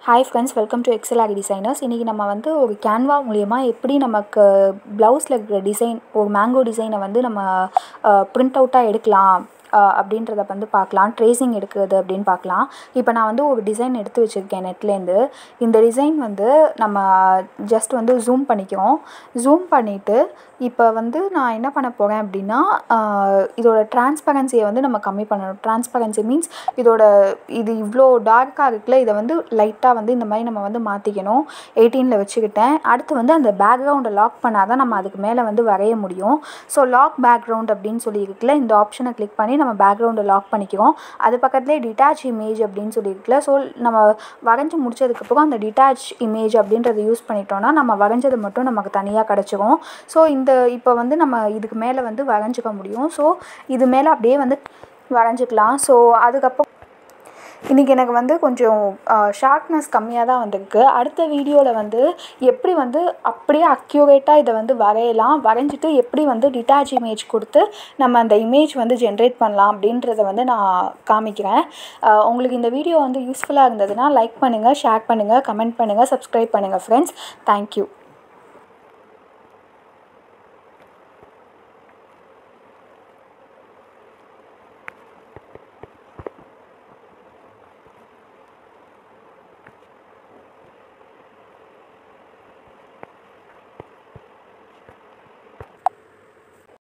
Hi friends, welcome to Excel ஆகி designers. இன்றைக்கி நம்ம வந்து ஒரு கேன்வா மூலிமா எப்படி நமக்கு ப்ளவுஸில் இருக்கிற டிசைன், ஒரு மேங்கோ டிசைனை வந்து நம்ம பிரிண்ட் அவுட்டாக எடுக்கலாம் அப்படின்றத வந்து பார்க்கலாம். ட்ரேசிங் எடுக்கிறது அப்படின்னு பார்க்கலாம். இப்போ நான் வந்து ஒரு டிசைன் எடுத்து வச்சுருக்கேன் நெட்லேருந்து. இந்த டிசைன் வந்து நம்ம ஜஸ்ட் வந்து ஜூம் பண்ணிக்கிறோம். ஜூம் பண்ணிவிட்டு இப்போ வந்து நான் என்ன பண்ண போகிறேன் அப்படின்னா, இதோட டிரான்ஸ்பரன்சியை வந்து நம்ம கம்மி பண்ணணும். டிரான்ஸ்பரன்சி மீன்ஸ் இது இவ்வளோ டார்க்காக இருக்குல்ல, இதை வந்து லைட்டாக வந்து இந்த மாதிரி நம்ம வந்து மாற்றிக்கணும். 18ல் வச்சுக்கிட்டேன். அடுத்து வந்து அந்த பேக்ரவுண்டை லாக் பண்ணால் தான் நம்ம அதுக்கு மேலே வந்து வரைய முடியும். ஸோ லாக் பேக்ரவுண்ட் அப்படின்னு சொல்லி இருக்குல்ல, இந்த ஆப்ஷனை கிளிக் பண்ணி நம்ம பேக்ரவுண்டை லாக் பண்ணிக்கிறோம். அது பக்கத்துலேயே டிட்டாச் இமேஜ் அப்படின்னு சொல்லி இருக்குல்ல, ஸோ நம்ம வரைஞ்சி முடிச்சதுக்கப்புறம் அந்த டிட்டாச் இமேஜ் அப்படின்றத யூஸ் பண்ணிட்டோம்னா நம்ம வரைஞ்சது மட்டும் நமக்கு தனியாக கிடச்சிரும். ஸோ இப்போ வந்து நம்ம இதுக்கு மேலே வந்து வரைஞ்சிக்க முடியும். ஸோ இது மேலே அப்படியே வந்து வரைஞ்சிக்கலாம். ஸோ அதுக்கப்புறம் இன்றைக்கி எனக்கு வந்து கொஞ்சம் ஷார்ப்னஸ் கம்மியாக தான் வந்திருக்கு. அடுத்த வீடியோவில் வந்து எப்படி வந்து அப்படியே அக்யூரேட்டாக இதை வந்து வரைஞ்சிட்டு எப்படி வந்து டிட்டாச் இமேஜ் கொடுத்து நம்ம அந்த இமேஜ் வந்து ஜென்ரேட் பண்ணலாம் அப்படின்றத வந்து நான் காமிக்கிறேன். உங்களுக்கு இந்த வீடியோ வந்து யூஸ்ஃபுல்லாக இருந்ததுன்னா லைக் பண்ணுங்கள், ஷேர் பண்ணுங்கள், கமெண்ட் பண்ணுங்கள், சப்ஸ்கிரைப் பண்ணுங்கள் ஃப்ரெண்ட்ஸ். தேங்க்யூ.